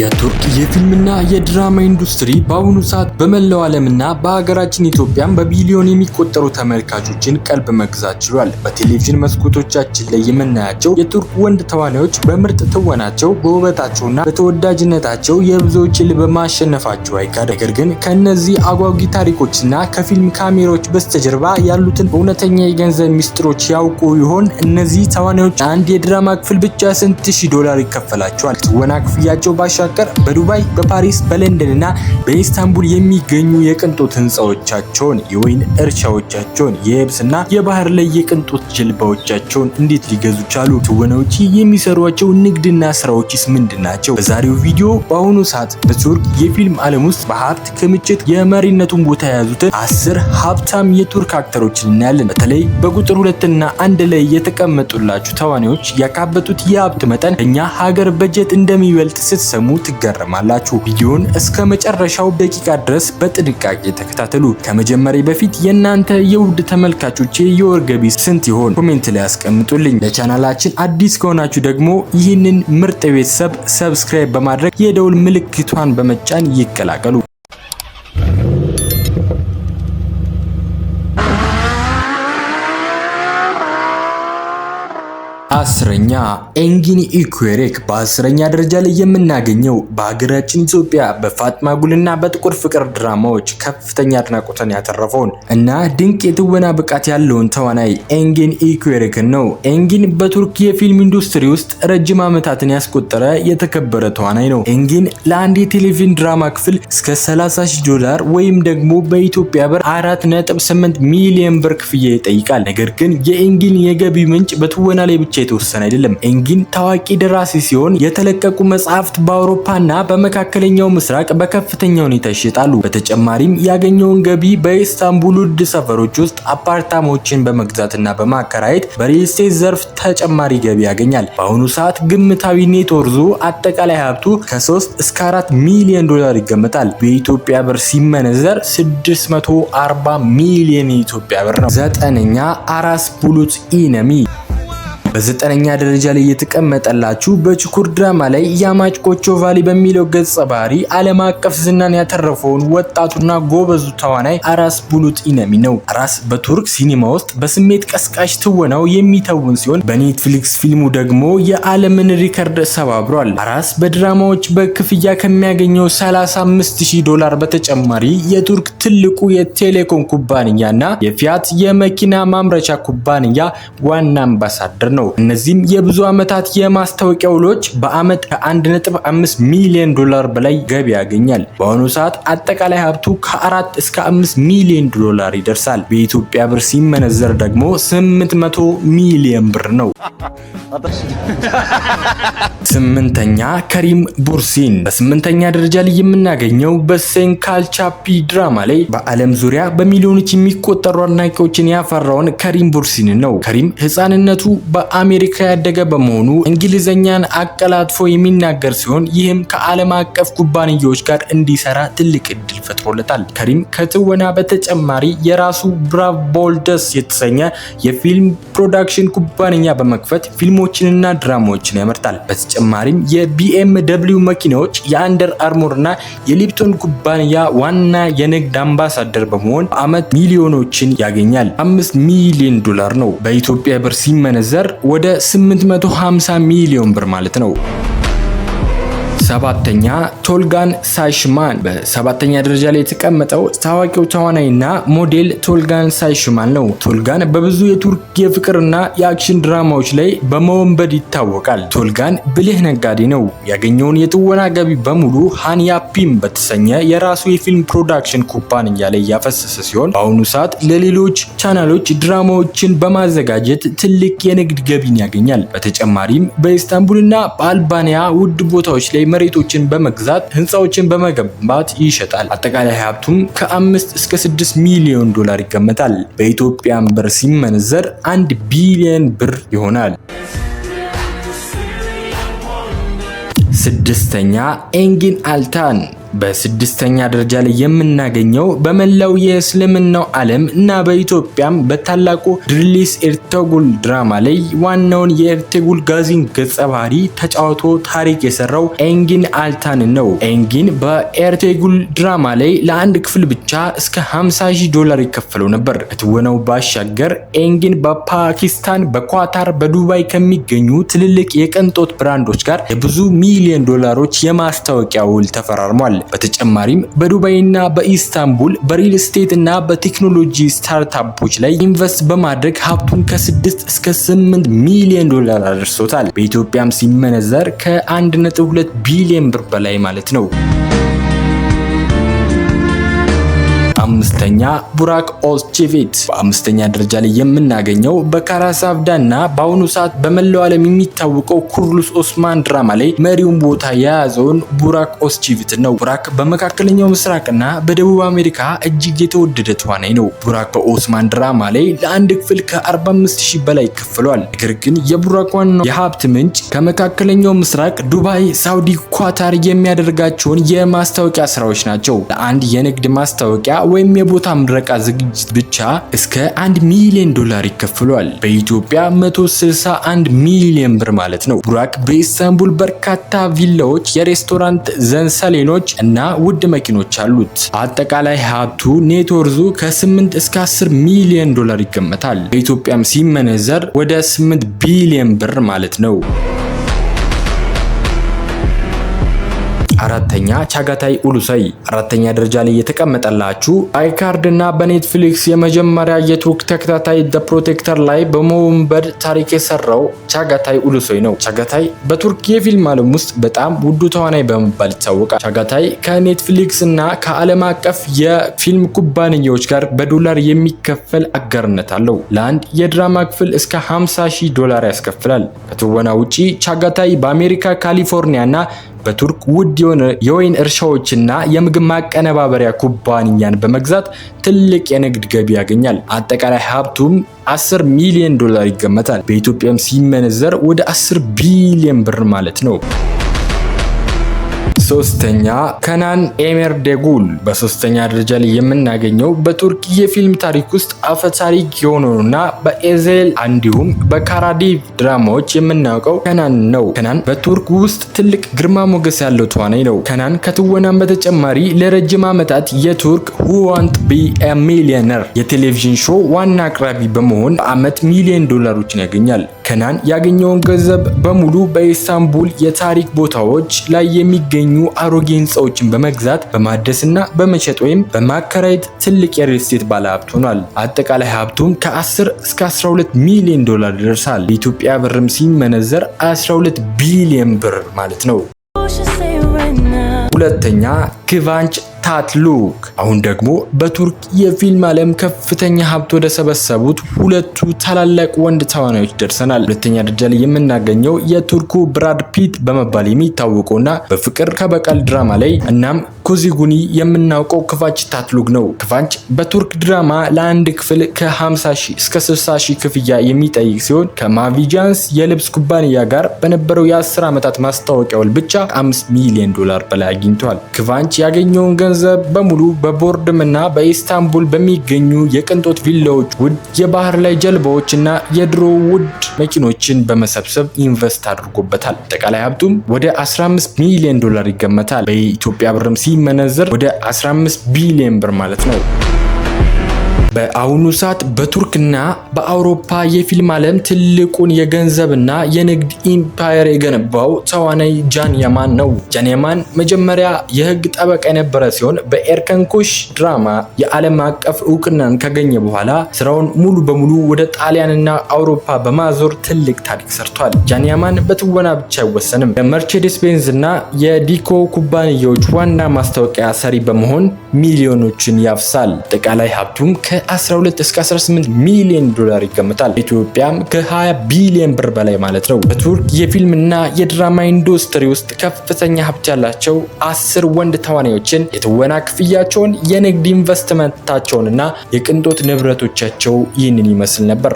የቱርክ የፊልምና የድራማ ኢንዱስትሪ በአሁኑ ሰዓት በመላው ዓለምና በሀገራችን ኢትዮጵያም በቢሊዮን የሚቆጠሩ ተመልካቾችን ቀልብ መግዛት ችሏል። በቴሌቪዥን መስኮቶቻችን ላይ የምናያቸው የቱርክ ወንድ ተዋናዮች በምርጥ ትወናቸው፣ በውበታቸውና በተወዳጅነታቸው የብዙዎችን ልብ ማሸነፋቸው አይካድም። ነገር ግን ከእነዚህ አጓጊ ታሪኮችና ከፊልም ካሜራዎች በስተጀርባ ያሉትን እውነተኛ የገንዘብ ሚስጥሮች ያውቁ ይሆን? እነዚህ ተዋናዮች አንድ የድራማ ክፍል ብቻ ስንት ሺህ ዶላር ይከፈላቸዋል? ትወና ክፍያቸው ባሻገር በዱባይ፣ በፓሪስ፣ በለንደን እና በኢስታንቡል የሚገኙ የቅንጦት ህንፃዎቻቸውን፣ የወይን እርሻዎቻቸውን፣ የየብስና የባህር ላይ የቅንጦት ጀልባዎቻቸውን እንዴት ሊገዙ ቻሉ? ትወናዎች የሚሰሯቸው ንግድና ስራዎችስ ምንድናቸው? በዛሬው ቪዲዮ በአሁኑ ሰዓት በቱርክ የፊልም ዓለም ውስጥ በሀብት ክምችት የመሪነቱን ቦታ የያዙትን 10 ሀብታም የቱርክ አክተሮችን እናያለን። በተለይ በቁጥር 2 እና 1 ላይ የተቀመጡላችሁ ተዋናዮች ያካበቱት የሀብት መጠን እኛ ሀገር በጀት እንደሚበልጥ ስትሰሙ ትገረማላችሁ። ቪዲዮን እስከ መጨረሻው ደቂቃ ድረስ በጥንቃቄ ተከታተሉ። ከመጀመሪያ በፊት የእናንተ የውድ ተመልካቾቼ የወር ገቢ ስንት ይሆን? ኮሜንት ላይ አስቀምጡልኝ። ለቻናላችን አዲስ ከሆናችሁ ደግሞ ይህንን ምርጥ ቤተሰብ ሰብስክራይብ በማድረግ የደውል ምልክቷን በመጫን ይቀላቀሉ። አስረኛ ኤንጊን ኢኩዌሬክ። በ10ኛ ደረጃ ላይ የምናገኘው በሀገራችን ኢትዮጵያ በፋጥማ ጉልና በጥቁር ፍቅር ድራማዎች ከፍተኛ አድናቆትን ያተረፈውን እና ድንቅ የትወና ብቃት ያለውን ተዋናይ ኤንጊን ኢኩዌሬክን ነው። ኤንጊን በቱርክ የፊልም ኢንዱስትሪ ውስጥ ረጅም ዓመታትን ያስቆጠረ የተከበረ ተዋናይ ነው። ኤንጊን ለአንድ የቴሌቪዥን ድራማ ክፍል እስከ 30,000 ዶላር ወይም ደግሞ በኢትዮጵያ ብር 4.8 ሚሊዮን ብር ክፍያ ይጠይቃል። ነገር ግን የኤንጊን የገቢ ምንጭ በትወና ላይ ብቻ የተወሰነ አይደለም። ኤንጊን ታዋቂ ደራሲ ሲሆን የተለቀቁ መጽሐፍት በአውሮፓና በመካከለኛው ምስራቅ በከፍተኛ ሁኔታ ይሸጣሉ። በተጨማሪም ያገኘውን ገቢ በኢስታንቡል ውድ ሰፈሮች ውስጥ አፓርታማዎችን በመግዛትና በማከራየት በሪል ስቴት ዘርፍ ተጨማሪ ገቢ ያገኛል። በአሁኑ ሰዓት ግምታዊ ኔት ወርዙ አጠቃላይ ሀብቱ ከ3 እስከ 4 ሚሊዮን ዶላር ይገመታል። በኢትዮጵያ ብር ሲመነዘር 640 ሚሊዮን የኢትዮጵያ ብር ነው። 9ኛ አራስ ቡሉት ኢነሚ። በ9ኛ ደረጃ ላይ የተቀመጠላችሁ በችኩር ድራማ ላይ ያማጭ ኮቾቫሊ በሚለው ገጸ ባህሪ ዓለም አቀፍ ዝናን ያተረፈውን ወጣቱና ጎበዙ ተዋናይ አራስ ቡሉት ኢነሚ ነው። አራስ በቱርክ ሲኒማ ውስጥ በስሜት ቀስቃሽ ትወናው የሚተውን ሲሆን በኔትፍሊክስ ፊልሙ ደግሞ የዓለምን ሪከርድ ሰባብሯል። አራስ በድራማዎች በክፍያ ከሚያገኘው 35,000 ዶላር በተጨማሪ የቱርክ ትልቁ የቴሌኮም ኩባንያና የፊያት የመኪና ማምረቻ ኩባንያ ዋና አምባሳደር ነው። እነዚህም የብዙ ዓመታት የማስታወቂያ ውሎች በአመት ከ1.5 ሚሊዮን ዶላር በላይ ገቢ ያገኛል። በአሁኑ ሰዓት አጠቃላይ ሀብቱ ከ4 እስከ 5 ሚሊዮን ዶላር ይደርሳል። በኢትዮጵያ ብር ሲመነዘር ደግሞ 800 ሚሊዮን ብር ነው። 8ኛ ከሪም ቡርሲን። በ8ኛ ደረጃ ላይ የምናገኘው በሴን ካልቻፒ ድራማ ላይ በዓለም ዙሪያ በሚሊዮኖች የሚቆጠሩ አድናቂዎችን ያፈራውን ከሪም ቡርሲን ነው። ከሪም ህፃንነቱ በአሜሪካ ያደገ በመሆኑ እንግሊዘኛን አቀላጥፎ የሚናገር ሲሆን ይህም ከዓለም አቀፍ ኩባንያዎች ጋር እንዲሰራ ትልቅ እድል ፈጥሮለታል። ከሪም ከትወና በተጨማሪ የራሱ ብራቭ ቦልደስ የተሰኘ የፊልም ፕሮዳክሽን ኩባንያ በመክፈት ፊልሞችንና ድራማዎችን ያመርታል። በተጨማሪም የቢኤምደብሊው መኪናዎች፣ የአንደር አርሞር እና የሊፕቶን ኩባንያ ዋና የንግድ አምባሳደር በመሆን በአመት ሚሊዮኖችን ያገኛል። 5 ሚሊዮን ዶላር ነው። በኢትዮጵያ ብር ሲመነዘር ወደ 850 ሚሊዮን ብር ማለት ነው። 7ኛ ቶልጋን ሳይሽማን። በ7ኛ ደረጃ ላይ የተቀመጠው ታዋቂው ተዋናይና ሞዴል ቶልጋን ሳይሽማን ነው። ቶልጋን በብዙ የቱርክ የፍቅርና የአክሽን ድራማዎች ላይ በመወንበድ ይታወቃል። ቶልጋን ብልህ ነጋዴ ነው። ያገኘውን የትወና ገቢ በሙሉ ሃንያፒም በተሰኘ የራሱ የፊልም ፕሮዳክሽን ኩባንያ ላይ ያፈሰሰ ሲሆን በአሁኑ ሰዓት ለሌሎች ቻናሎች ድራማዎችን በማዘጋጀት ትልቅ የንግድ ገቢን ያገኛል። በተጨማሪም በኢስታንቡልና በአልባንያ ውድ ቦታዎች ላይ መሬቶችን በመግዛት ህንፃዎችን በመገንባት ይሸጣል። አጠቃላይ ሀብቱም ከ5 እስከ 6 ሚሊዮን ዶላር ይገመታል። በኢትዮጵያ ብር ሲመነዘር 1 ቢሊዮን ብር ይሆናል። 6ኛ ኤንጊን አልታን። በስድስተኛ ደረጃ ላይ የምናገኘው በመላው የእስልምናው ዓለም እና በኢትዮጵያም በታላቁ ድሪሊስ ኤርቱግሩል ድራማ ላይ ዋናውን የኤርቱግሩል ጋዚን ገጸ ባህሪ ተጫውቶ ታሪክ የሰራው ኤንጊን አልታን ነው። ኤንጊን በኤርቱግሩል ድራማ ላይ ለአንድ ክፍል ብቻ እስከ $50,000 ይከፈለው ነበር። ከትወናው ባሻገር ኤንጊን በፓኪስታን፣ በኳታር፣ በዱባይ ከሚገኙ ትልልቅ የቅንጦት ብራንዶች ጋር የብዙ ሚሊዮን ዶላሮች የማስታወቂያ ውል ተፈራርሟል። በተጨማሪም በዱባይና በኢስታንቡል በሪል ስቴት እና በቴክኖሎጂ ስታርታፖች ላይ ኢንቨስት በማድረግ ሀብቱን ከ6 እስከ 8 ሚሊዮን ዶላር አድርሶታል። በኢትዮጵያም ሲመነዘር ከ1.2 ቢሊዮን ብር በላይ ማለት ነው። አምስተኛ ቡራክ ኦዝቼቪት። በአምስተኛ ደረጃ ላይ የምናገኘው በካራሳቭዳና በአሁኑ ሰዓት በመላው ዓለም የሚታወቀው ኩርሉስ ኦስማን ድራማ ላይ መሪውን ቦታ የያዘውን ቡራክ ኦዝቼቪት ነው። ቡራክ በመካከለኛው ምስራቅና በደቡብ አሜሪካ እጅግ የተወደደ ተዋናይ ነው። ቡራክ በኦስማን ድራማ ላይ ለአንድ ክፍል ከ45,000 በላይ ይከፍለዋል። ነገር ግን የቡራክ ዋናው የሀብት ምንጭ ከመካከለኛው ምስራቅ ዱባይ፣ ሳውዲ፣ ኳታር የሚያደርጋቸውን የማስታወቂያ ስራዎች ናቸው። ለአንድ የንግድ ማስታወቂያ ወይም የቦታ ምረቃ ዝግጅት ብቻ እስከ $1 ሚሊዮን ይከፍሏል። በኢትዮጵያ 161 ሚሊዮን ብር ማለት ነው። ቡራክ በኢስታንቡል በርካታ ቪላዎች፣ የሬስቶራንት ዘንሰሌኖች እና ውድ መኪኖች አሉት። አጠቃላይ ሀብቱ ኔትወርዙ ከ8 እስከ $10 ሚሊዮን ይገመታል። በኢትዮጵያም ሲመነዘር ወደ 8 ቢሊዮን ብር ማለት ነው። አራተኛ ቻጋታይ ኡሉሶይ። አራተኛ ደረጃ ላይ የተቀመጠላችሁ አይካርድ እና በኔትፍሊክስ የመጀመሪያ የቱርክ ተከታታይ ዘ ፕሮቴክተር ላይ በመወንበድ ታሪክ የሰራው ቻጋታይ ኡሉሶይ ነው። ቻጋታይ በቱርክ የፊልም ዓለም ውስጥ በጣም ውዱ ተዋናይ በመባል ይታወቃል። ቻጋታይ ከኔትፍሊክስ እና ከዓለም አቀፍ የፊልም ኩባንያዎች ጋር በዶላር የሚከፈል አጋርነት አለው። ለአንድ የድራማ ክፍል እስከ $50,000 ያስከፍላል። ከትወና ውጪ ቻጋታይ በአሜሪካ ካሊፎርኒያ እና በቱርክ ውድ የሆነ የወይን እርሻዎችና የምግብ ማቀነባበሪያ ኩባንያን በመግዛት ትልቅ የንግድ ገቢ ያገኛል። አጠቃላይ ሀብቱም $10 ሚሊዮን ይገመታል። በኢትዮጵያም ሲመነዘር ወደ 10 ቢሊዮን ብር ማለት ነው። ሶስተኛ ከናን ኤሜርዴጉል። በሶስተኛ ደረጃ ላይ የምናገኘው በቱርክ የፊልም ታሪክ ውስጥ አፈ ታሪክ የሆነውና በኤዜል እንዲሁም በካራዲቭ ድራማዎች የምናውቀው ከናን ነው። ከናን በቱርክ ውስጥ ትልቅ ግርማ ሞገስ ያለው ተዋናይ ነው። ከናን ከትወናም በተጨማሪ ለረጅም ዓመታት የቱርክ Who Want to be a Millionaire የቴሌቪዥን ሾው ዋና አቅራቢ በመሆን በዓመት $1,000,000 ያገኛል። ከናን ያገኘውን ገንዘብ በሙሉ በኢስታንቡል የታሪክ ቦታዎች ላይ የሚገኙ አሮጌ ህንፃዎችን በመግዛት በማደስና በመሸጥ ወይም በማከራየት ትልቅ የሪል ስቴት ባለሀብት ሆኗል። አጠቃላይ ሀብቱም ከ10 እስከ $12 ሚሊዮን ይደርሳል። በኢትዮጵያ ብርም ሲመነዘር 12 ቢሊዮን ብር ማለት ነው። ሁለተኛ ክቫንች ታትሉክ። አሁን ደግሞ በቱርክ የፊልም ዓለም ከፍተኛ ሀብት ወደ ሰበሰቡት ሁለቱ ታላላቅ ወንድ ተዋናዮች ደርሰናል። ሁለተኛ ደረጃ ላይ የምናገኘው የቱርኩ ብራድ ፒት በመባል የሚታወቀውና በፍቅር ከበቀል ድራማ ላይ እናም ኮዚጉኒ የምናውቀው ክቫንች ታትሉክ ነው። ክቫንች በቱርክ ድራማ ለአንድ ክፍል ከ50,000 እስከ 60,000 ክፍያ የሚጠይቅ ሲሆን ከማቪጃንስ የልብስ ኩባንያ ጋር በነበረው የ10 ዓመታት ማስታወቂያ ውል ብቻ $5 ሚሊዮን በላይ አግኝቷል። ክቫንች ያገኘውን ገንዘብ በሙሉ በቦርድም እና በኢስታንቡል በሚገኙ የቅንጦት ቪላዎች፣ ውድ የባህር ላይ ጀልባዎች እና የድሮ ውድ መኪኖችን በመሰብሰብ ኢንቨስት አድርጎበታል። አጠቃላይ ሀብቱም ወደ $15 ሚሊዮን ይገመታል። በኢትዮጵያ ብርም ሲመነዘር ወደ 15 ቢሊዮን ብር ማለት ነው። በአሁኑ ሰዓት በቱርክና በአውሮፓ የፊልም ዓለም ትልቁን የገንዘብና የንግድ ኢምፓየር የገነባው ተዋናይ ጃን ያማን ነው። ጃን ያማን መጀመሪያ የህግ ጠበቃ የነበረ ሲሆን በኤርከን ኩሽ ድራማ የዓለም አቀፍ እውቅናን ካገኘ በኋላ ስራውን ሙሉ በሙሉ ወደ ጣሊያንና አውሮፓ በማዞር ትልቅ ታሪክ ሰርቷል። ጃን ያማን በትወና ብቻ አይወሰንም። የመርቼዲስ ቤንዝ እና የዲኮ ኩባንያዎች ዋና ማስታወቂያ ሰሪ በመሆን ሚሊዮኖችን ያፍሳል። አጠቃላይ ሀብቱም ከ12 እስከ 18 ሚሊዮን ይገመታል። ኢትዮጵያም ከ20 ቢሊዮን ብር በላይ ማለት ነው። በቱርክ የፊልምና የድራማ ኢንዱስትሪ ውስጥ ከፍተኛ ሀብት ያላቸው 10 ወንድ ተዋናዮችን የትወና ክፍያቸውን፣ የንግድ ኢንቨስትመንታቸውንና የቅንጦት ንብረቶቻቸው ይህንን ይመስል ነበር።